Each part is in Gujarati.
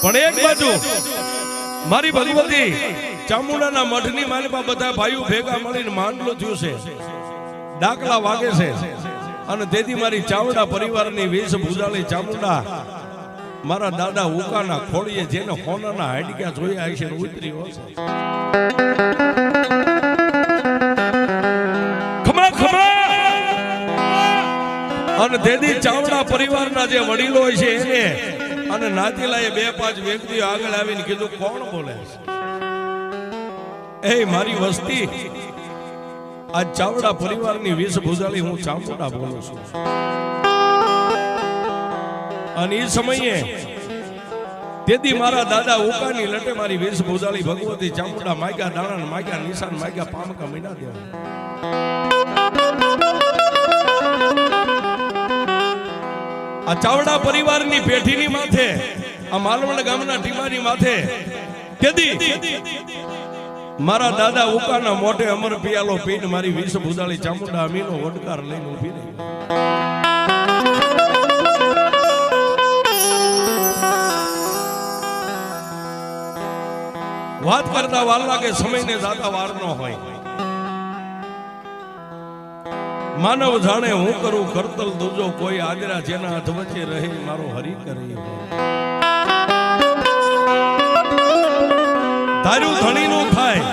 પણ એક બાજુ મારી ભગવતી ચામુંડાના મઠની માલિપા બધા ભાઈઓ ભેગા મળીને માંડલો થયું છે, ડાકલા વાગે છે અને તેથી મારી ચાવડા પરિવારની વેશ ભૂજાળી ચામુંડા મારા દાદા ઉકાના ખોળીએ જેને હોનાના હાડક્યા જોયા હશે ઉતરી હશે. ખમા ખમા અને દેદી ચાવડા પરિવારના જે વડીલો છે એને અને નાતીલાએ 2-5 વ્યક્તિઓ આગળ આવીને કીધું કોણ બોલે છે? એ મારી વસ્તી આ ચાવડા પરિવારની વેશ ભૂજાળી હું ચામુંડા બોલું છું. અને એ સમયે તેથી મારા દાદા ઉકાની લટે મારી વેશ ભૂજાળી ભગવતી ચામુંડા માગ્યા દાણા માગ્યા નિશાન માગ્યા પામકા મીના દેવા. આ ચાવડા પરિવારની પેઢીની માથે આ માલવણ ગામના ટીમાની માથે કેદી મારા દાદા ઉકાના મોઢે અમર પિયાલો પીને મારી વેશ ભૂજાળી ચામુંડા અમીનો વડકાર લઈને ઊભી રહી. વાત કરતા વાર લાગે સમયને જાતા વાર ન હોય. માનવ જાણે હું કરું કરતલ દૂજો કોઈ આદરા જેના હાથ વચ્ચે રહે મારો હરી કરે. ધાર્યું ધણીનું થાય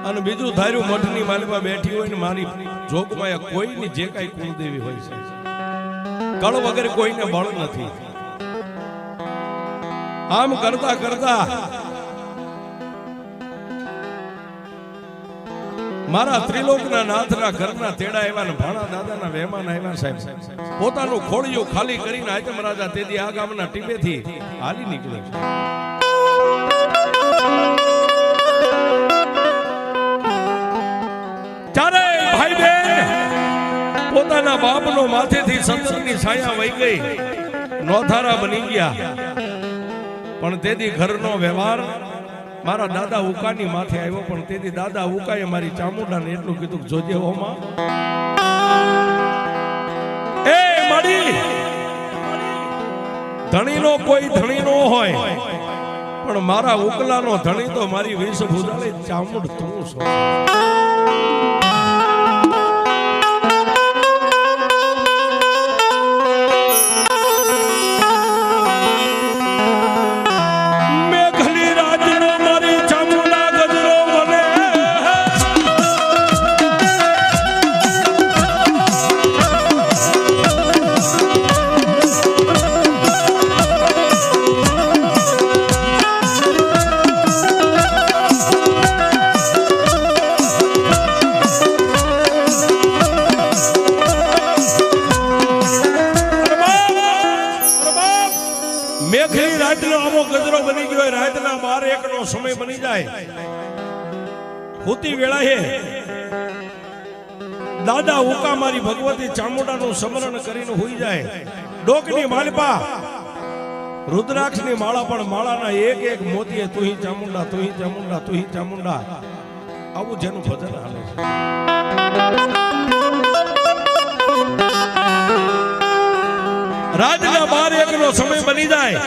અને બીજું ધાર્યું મઠની માલિપા બેઠી હોય ને મારી જોગમાં કોઈની જે કઈ કુળદેવી હોય છે કળ વગર કોઈને બળ નથી. આમ કરતા કરતા મારા ત્રિલોકના નાથના ઘરના તેડા આવ્યા ને ભાણા દાદાના વહેમાન આવ્યા સાહેબ. પોતાનું ખોળિયું ખાલી કરીને આયતમ રાજા તેદી આ ગામના ટીપેથી હાલી નીકળ્યો. ચારે ભાઈ બહેન પોતાના બાપનો માથેથી સંતની છાયા વહી ગઈ, નોથારા બની ગયા. પણ તેદી ઘરનો વ્યવહાર મારા દાદા ઉકાની માથે આવ્યો. પણ તેથી દાદા ઉકાએ મારી ચામુંડાને એટલું કીધું જોજે હોમાં એ મારી ધણીનો કોઈ ધણી નો હોય પણ મારા ઉકલાનો ધણી તો મારી વેશ ભૂજાળી ચામુંડ તું છો. મેઘની રાતનો આવો ગજરો બની ગયો. રાતના 12-1 નો સમય બની જાય, હોતી વેળાએ દાદા ઉકા મારી ભગવતી ચામુંડાનું સ્મરણ કરીને હોઈ જાય. ડોકની માલિપા રુદ્રાક્ષની માળા પણ માળાના એક એક મોતીએ તુહી ચામુંડા તુહી ચામુંડા તુહી ચામુંડા આવું જેનું ભજન હાલે છે. રાતના 12-1 નો સમય બની જાય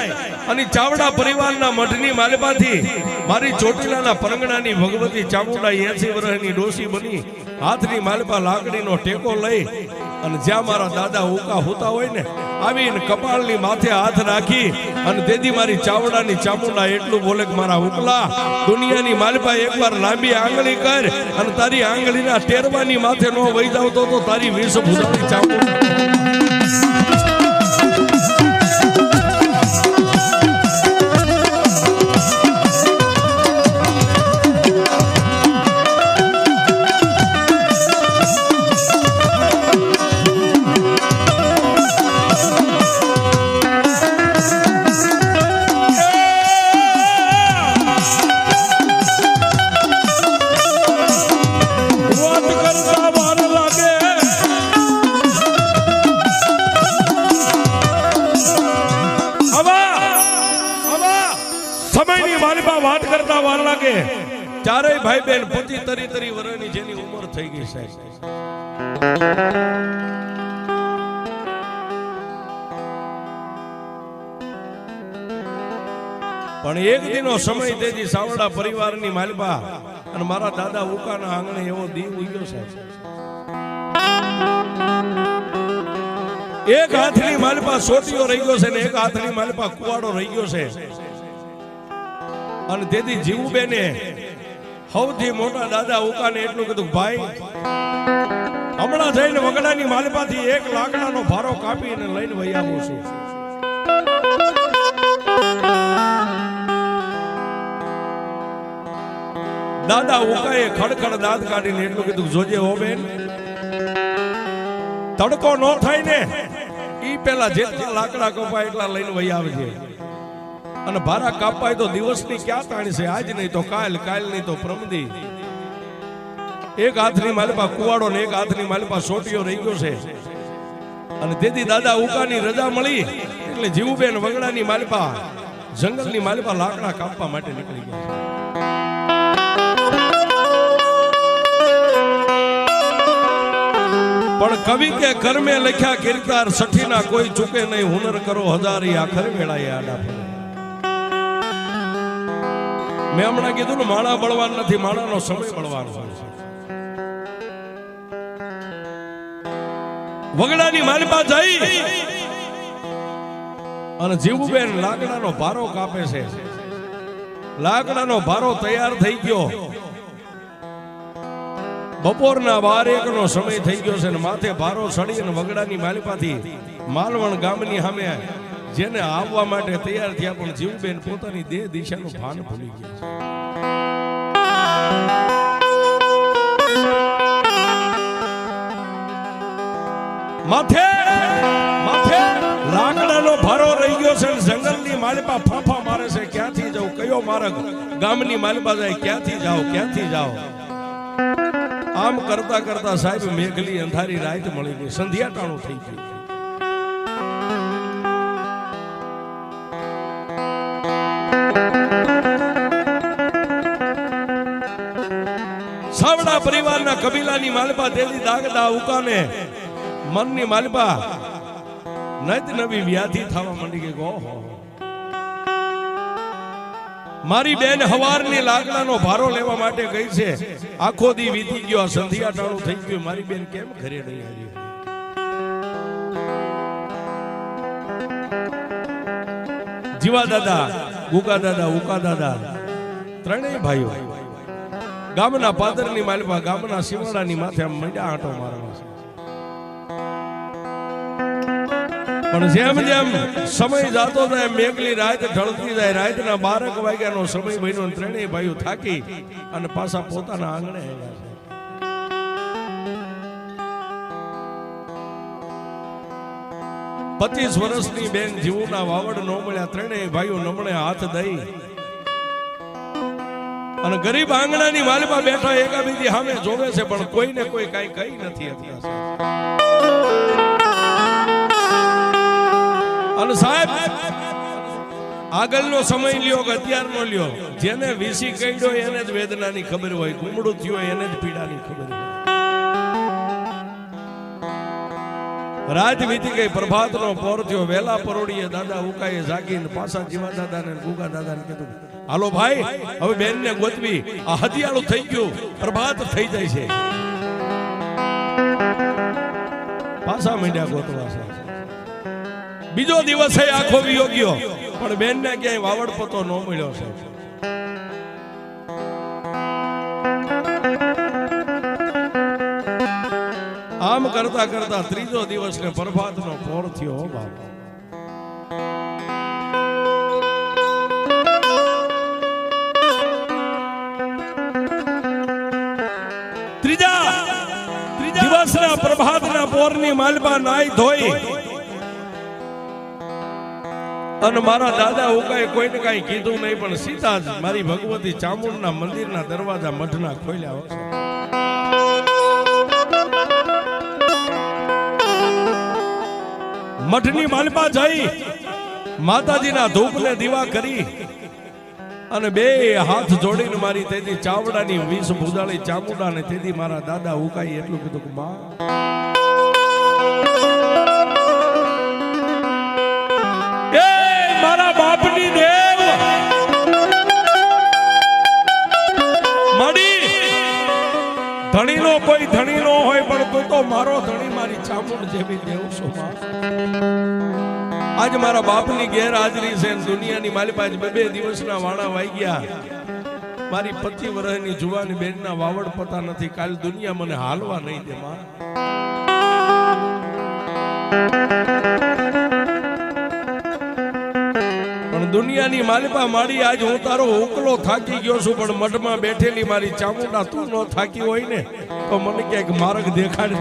અને ચાવડા પરિવારના મઠની માલિપાથી મારી ચોટીલાના પરંગણાની ભગવતી ચામુંડા 80 વર્ષની ડોસી બની હાથની માલિપા લાકડીનો ટેકો લઈ અને જ્યાં મારા દાદા ઉકા હોતા હોય ને આવીને કપાળની માથે હાથ રાખી અને તેથી મારી ચાવડાની ચામુંડા એટલું બોલે કે મારા ઉકલા દુનિયાની માલિપા એકવાર લાંબી આંગળી કર અને તારી આંગળીના ટેરવાની માથે નો વહી જાવ તો તારી વેશ ભૂજાળી ચામુંડા. વાત કરતા વાર લાગે. ચારેય ભાઈ બહેન 25-30 વર્ષની જેની ઉંમર થઈ ગઈ સાહેબ. પણ એક દિનો સમય તેથી સાવડા પરિવારની માલપા અને મારા દાદા ઉકાના આંગણે એવો દીવ ઉગ્યો સાહેબ. એક હાથની માલપા સોટીઓ રહી ગયો છે ને એક હાથની માલપા કુવાડો રહી ગયો છે. અને તેથી જીવુબેને સૌથી મોટા દાદા ઉકાને એટલું કીધું, ભાઈ હમણાં જઈને વગડાની માલપાથી એક લાકડાનો ભારો કાપીને લઈને વહી આવું છું. દાદા ઉકાએ ખડખડ દાંત કાઢીને એટલું કીધું, જોજે હો બેન, તડકો નો થાય ને ઈ પેલા જેટલા લાકડા કપાય એટલા લઈને વહી આવે છે. અને ભારા કાપાય તો દિવસની ક્યાં તાણી છે, આજ નહીં તો કાલ, કાલ નહીં તો પ્રમદી. એક હાથની માલપા કુવાડો ને એક હાથની માલપા સોટીઓ રહી ગયો છે. અને તેથી દાદા ઉકાની રજા મળી એટલે જીવુબેન વગડાની માલપા જંગલની માલપા લાકડા કાપવા માટે નીકળી ગયા. પણ કવિ કે કર્મે લખ્યા કીર્તાર સઠીના કોઈ ચૂકે નહીં, હુનર કરો હજારી આખર વેળાએ આડા ફરે. મેં હમણાં કીધું ને, માણા બળવાન નથી, માણાનો સમય બળવાનો છે. વગડાની માલપા જઈ અને જીવુબેન લાકડાનો ભારો કાપે છે. લાકડાનો ભારો તૈયાર થઈ ગયો. બપોરના 12-1 નો સમય થઈ ગયો છે ને માથે ભારો ચડી અને વગડાની માલપાથી માલવણ ગામની સામે જેને આવવા માટે તૈયાર થયા, પણ જીવુબેન પોતાની દેહ દિશાનું ભાન ભૂલી ગયા છે. માથે માથે લાકડાનો ભારો રહી ગયો છે. જંગલની માલપા ફાફા મારે છે, ક્યાંથી જાવ, કયો માર્ગ ગામની માલપા જાય, ક્યાંથી જાવ, ક્યાંથી જાવ. આમ કરતા કરતા સાહેબ મેઘલી અંધારી રાત મળી ગઈ, સંધ્યા ટાણું થઈ ગયું. સાવડા પરિવારના કબીલાની માલપા તેલી દાગદા ઉકાને મનની માલપા નત નવી વ્યાધિ થવા માંડી ગઈ. ઓહો, મારી બેન હવારની લાકડાનો ભારો લેવા માટે ગઈ છે, આખો દી વીતી ગયો, સંધ્યા ટાણું થઈ ગયું, મારી બેન કેમ ઘરે નહીં આવી. જીવા દાદા, ગુગા દાદા, ઉકા દાદા ત્રણેય ભાઈઓ ગામના પાદરની માલપા ગામના શિવાડાની માથે આમ મંડ્યા આંટો મારવા છે. પણ જેમ જેમ સમય જાતો જાય, મેઘલી રાત ઢળતી જાય, રાતના 12 વાગ્યાનો સમય બન્યો. ત્રણેય ભાઈઓ થાકી અને પાછા પોતાના આંગણે આવ્યા છે. 25 વર્ષની બેન જીવુના વાવડ નો મળ્યા. ત્રણેય ભાઈઓ નમણે હાથ દઈ અને ગરીબ આંગણાની માલપા બેઠા એકાબીજી સામે જોવે છે, પણ કોઈને કોઈ કઈ કહી નથી શકતા. અને સાહેબ આગળનો સમય લ્યો કે અત્યારનો લ્યો, જેને વીસી કઈડ્યો એને જ વેદનાની ખબર હોય, ગુમડું થયો એને જ પીડાની ખબર હોય. રાત વીતી ગઈ, પ્રભાતનો પોર થયો. વેલા પરોડીએ દાદા ઉકાએ જાગીને પાછા જીવા દાદાને ગુગા દાદાને કીધું, હાલો ભાઈ, હવે બેનને ગોતવી, આ હદિયાળું થઈ ગયું, પ્રભાત થઈ જાય છે. પાછા માંડ્યા ગોતવા છે. બીજો દિવસ આખો વિયો ગયો, પણ બેનને ક્યાંય વાવડ પતો ન મળ્યો છે. આમ કરતા કરતા ત્રીજો દિવસ ને પ્રભાતનો પોર થયો. બાપ, ત્રીજા દિવસના પ્રભાતના પોરની માલપા નાઈ ધોઈ અને મારા દાદા ઉકાએ કોઈને કઈ કીધું નહીં, પણ સીધા જ મારી ભગવતી ચામુંડના મંદિરના દરવાજા મઢના ખોલ્યા છે. મઠની માલપા જઈ માતાજીના ધૂપને દીવા કરી અને બે હાથ જોડીને મારી તેથી ચાવડાની વિષ ભૂદાળી ચામુંડાને તેથી મારા દાદા ઉકાઈ એટલું કીધું કે માં, એ મારા બાપની દેવ, ચામુંડ જેવી દેવ છો માં. આજ મારા બાપની ગેરહાજરી છે દુનિયાની મારી પાસે બે દિવસના વાણા વાઈ ગયા. મારી 25 વર્ષની જુવાની બેનના વાવડ પતા નથી. કાલ દુનિયા મને હાલવા નહીં દે માં. પણ દુનિયાની માલિપા માડી આજ હું તારો ઉકલો થાકી ગયો છું, પણ મઠમાં બેઠેલી મારી ચામુંડા તું ન થાકી હોય ને તો મને ક્યાંક માર્ગ દેખાડ.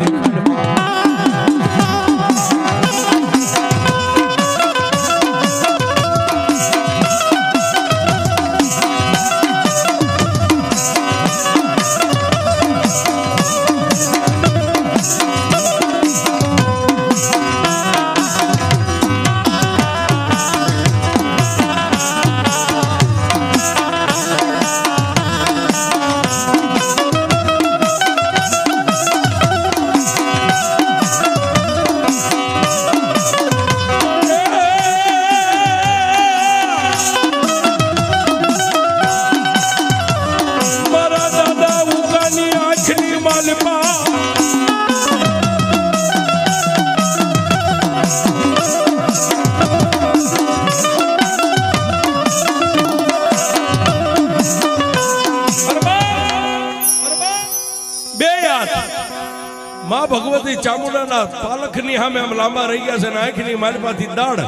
માં ભગવતી ચામુંડાના પાલખની સામે આમ લાંબા રહી ગયા છે ને આંખની માલપાથી દાડ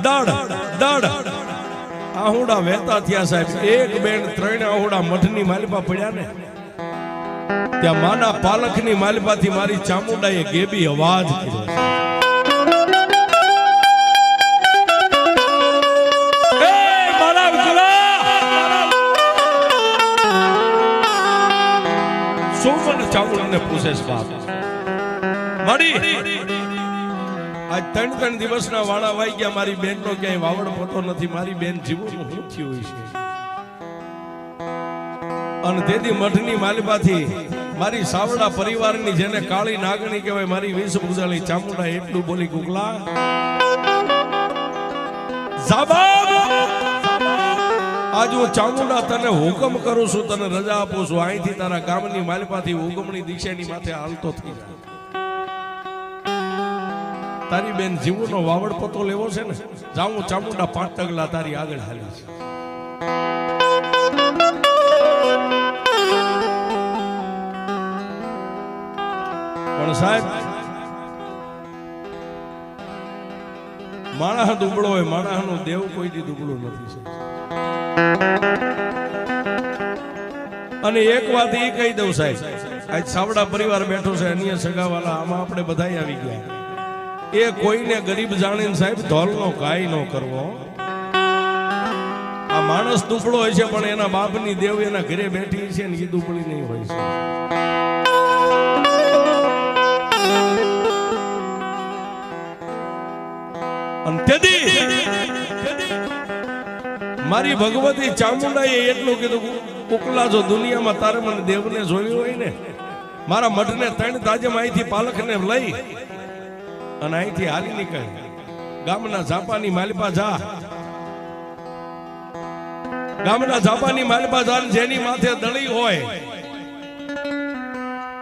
દાડ દાડ આહુડા વહેતા થયા સાહેબ. એક બેન 3 આહુડા મઠની માલપા પડ્યા ને ત્યાં માના પાલખની માલપાથી મારી ચામુંડાએ ગેબી અવાજ કર્યો. ચામુંડાને પૂછે છે બાપ મળી આજ 3 દિવસના વાળા વાઈ ગયા. મારી બેન નો ક્યાંય વાવડ પોતો નથી. મારી બેન જીવનું શું થયું છે? અને તેથી મઠની માલિપાથી મારી સાવડા પરિવારની જેને કાળી નાગણી કહેવાય મારી વિષ ઉજાળી ચામુંડા એટલું બોલી કુકલા આજ હું ચામુંડા તને હુકમ કરું છું, તને રજા આપું છું. અહીંથી તારા ગામની માલિપાથી ઉગમણી દિશાની માથે હાલતો થઈ જાય. તારી બેન જીવનો વાવડ પતો લેવો છે ને જાઉં ચામુંડા 5 ડગલા તારી આગળ હાલી છે. પણ સાહેબ માણસ દુબળો હોય, માણસનો દેવ કોઈથી દુબળો નથી. અને એક વાત એ કહી દઉં સાહેબ, આજ સાવડા પરિવાર બેઠો છે, અન્ય સગાવાલા, આમાં આપણે બધા આવી ગયા. એ કોઈને ગરીબ જાણીને સાહેબ ધોલનો કાય ન કરવો. આ માણસ દુબળો હોય છે પણ એના બાપની દેવ એના ઘરે બેઠી છે ને એ દુબળી નહીં હોય છે. અને તેથી મારી ભગવતી ચામુંડાએ એટલું કીધું કુકલા જો દુનિયામાં તારે મને દેવને જોયું હોય ને મારા મઢને 3 તાજમ અહીંથી પાલખને લઈ અને અહીંથી હાલી નીકળ. ગામના ઝાપાની માલિપા જા, ગામના ઝાપાની માલિપા જા. જેની માથે દળી હોય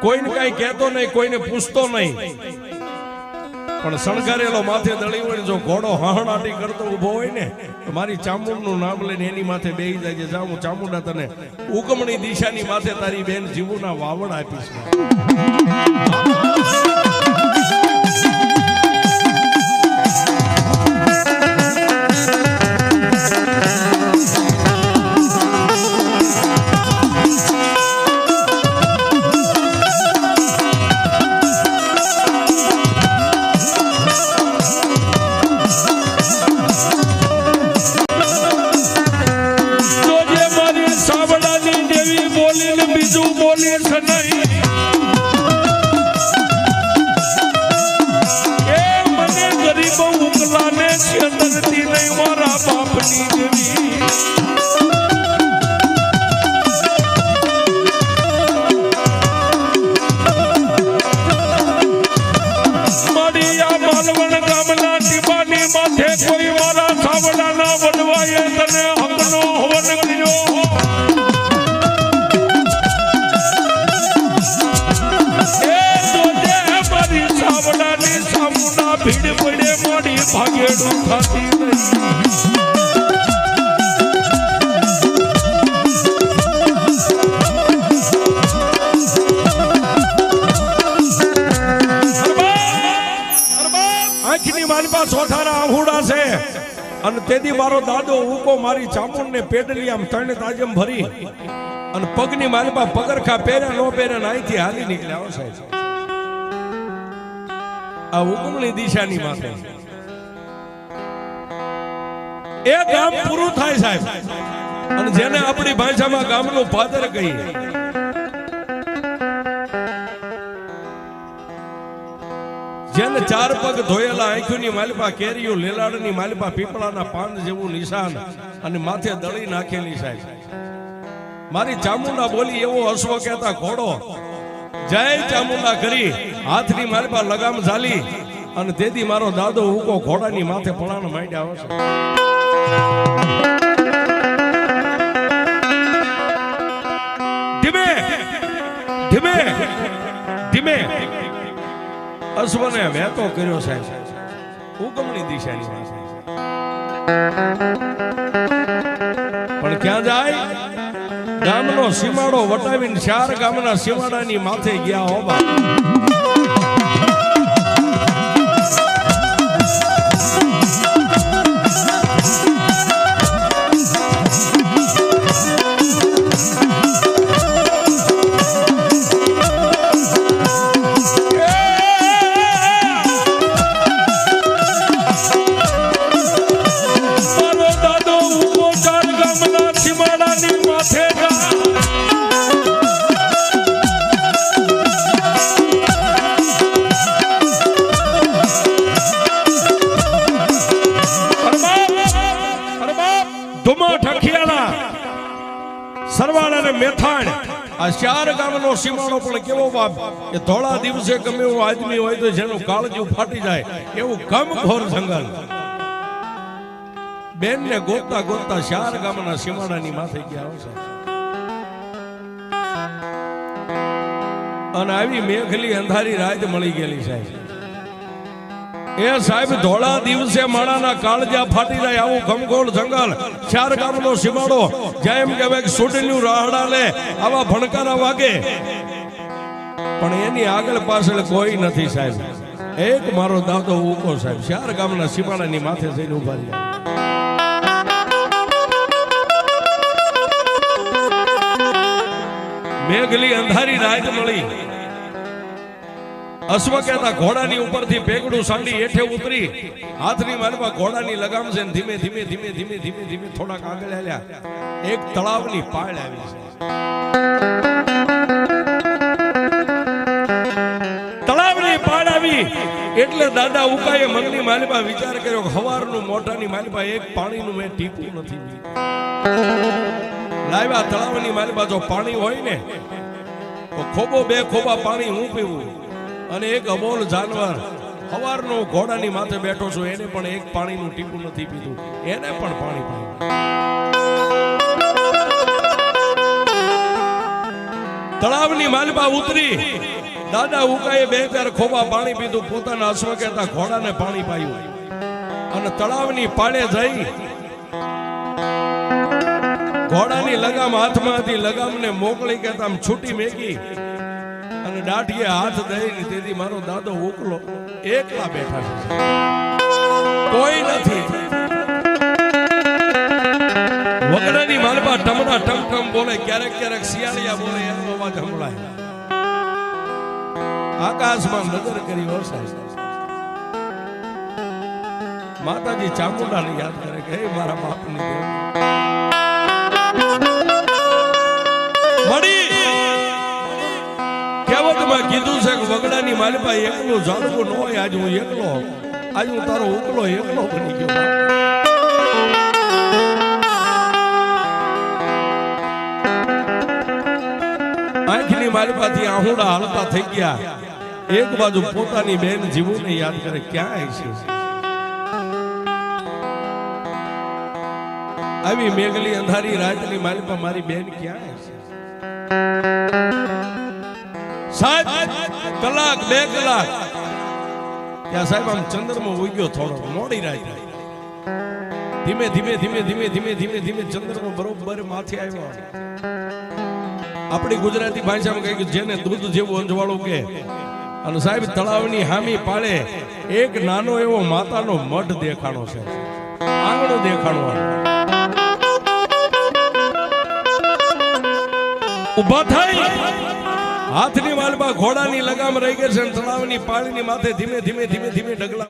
કોઈને કઈ કહેતો નહીં, કોઈને પૂછતો નહીં, પણ શણગારેલો માથે દળી હોય જો ઘોડો હહણાટી કરતો ઉભો હોય ને તો મારી ચામુંડનું નામ લઈને એની માથે બેહી જાય છે. જા હું ચામુંડા તને ઉગમણી દિશાની માથે તારી બેન જીવુના વાવડ આપીશ. મોડું થતી નહીં માલપા સોઠાના આહુડા છે અને તેથી મારો દાદો ઉકો મારી ચામુંડને પેડલી આમ ત્રણે તાજમ ભરી અને પગની માલપા પગરખા પહેર્યા નો પહેર્યા અહીંથી હાલી નીકળ્યા હો સાહેબ આ હુકમની દિશાની માથે એ ગામ પૂરું થાય સાહેબ અને જેને આપણી ભાષામાં ગામનું પાદર કહીએ જેને ચાર પગ ધોયેલા આંખોની માલપા કેરીઓ લેલાડની માલપા પીપળાના પાન જેવું નિશાન અને માથે દળી નાખેલી સાહેબ મારી ચામુંડા બોલી એવો અશ્વ કહેતા ઘોડો જય ચામુંડા કરી હાથની માલપા લગામ ઝાલી અને તેથી મારો દાદો ઉકો ઘોડાની માથે પળાણ માંડ્યા આવશે ધીમે ધીમે ધીમે અશ્વને વહેતો કર્યો સાહેબ ઉગમની દિશાની પણ ક્યાં જાય ગામનો સીમાડો વટાવીને ચાર ગામના સીમાડાની માથે ગયા હોવા સરવાળા મેથાણ આ ચાર ગામનો સીમાડો પણ કેવો બાપ કે થોડા દિવસે ગમે એવો આદમી હોય તો જેનું કાળજું ફાટી જાય એવું ગમઘોર જંગલ બેન ને ગોતતા ગોતતા ચાર ગામના સીમાડાની માથે ગયા આવશે અને આવી મેઘલી અંધારી રાત મળી ગયેલી સાહેબ એ સાહેબ ધોળા દિવસે માણાના કાળજા ફાટી જાય આવું ગમગોળ જંગલ ચાર ગામનો સીમાડો જેમ કહેવાય સુડલ્યું રાહડા લે આવા ભણકારા વાગે પણ એની આગળ પાછળ કોઈ નથી સાહેબ એક મારો દાદો ઉકો સાહેબ ચાર ગામના સીમાડાની માથે જઈને ઉભા રહ્યા મેઘલી અંધારી રાત મળી અશ્વ કહેતા ઘોડાની ઉપરથી પેગડું સાંડી હેઠે ઉતરી હાથની માલમાં ઘોડાની લગામ છે ધીમે ધીમે ધીમે ધીમે ધીમે ધીમે થોડાક આગળ આવ્યા એક તળાવની પાળ આવી છે તળાવની પાળ આવી એટલે દાદા ઉકાએ મનની માલમાં વિચાર કર્યો હવારનું મોઢાની માલમાં એક પાણીનું મેં ટીપું નથી લાવ્યા તળાવની માલમાં જો પાણી હોય ને તો ખોબો બે ખોબા પાણી હું પીવું અને એક અબોલ જાનવર હવારનો ઘોડાની માથે બેઠો છું એને પણ એક પાણીનું ટીપું નથી પીધું એને પણ પાણી પીવું તળાવની માલપા ઉતરી દાદા ઉકાએ બે ચાર ખોબા પાણી પીધું પોતાના અશ્વ કહેતા ઘોડાને પાણી પાયું અને તળાવની પાળે જઈ ઘોડાની લગામ હાથમાં હતી લગામને મોકલી કહેતા છૂટી મેકી અને દાઢીએ હાથ દઈને તેથી મારો દાદો ઉકલો એકલા બેઠા છે કોઈ નથી વગડાની માલપા ટમડા ટમટમ બોલે ક્યારેક ક્યારેક શિયાળિયા બોલે એનો અવાજ સંભળાય આકાશમાં નજર કરી વરસાય માતાજી ચામુંડાને યાદ કરે કે હે મારા બાપની દેવી મળી કહેવતમાં કીધું છે કે વગડાની માલપા એકલું જાણવું ન હોય આજ હું એકલો આજ હું તારો ઉકલો એકલો બની ગયો આંખની માલપાથી આહુડા હાલતા થઈ ગયા એક બાજુ પોતાની બેન જીવુને યાદ કરે ક્યાં છે આવી મેઘલી અંધારી રાતની માલપા મારી બેન ક્યાં છે 7 કલાક 2 કલાક ત્યાં સાહેબ આમ ચંદ્રમાં ઉગ્યો થોડો મોડી રાત ધીમે ધીમે ધીમે ધીમે ધીમે ધીમે ધીમે ચંદ્રમાં બરોબર માથે આવ્યો આપણી ગુજરાતી ભાષામાં કહે કે જેને દૂધ જેવું અંજવાળું કે અને સાહેબ તળાવની હામી પાળે એક નાનો એવો માતાનો મઢ દેખાણો છે આંગણો દેખાણો ઉભા થાય હાથની વાલમાં ઘોડાની લગામ રહી ગઈ છે તળાવની પાળીની માથે ધીમે ધીમે ધીમે ધીમે ડગલા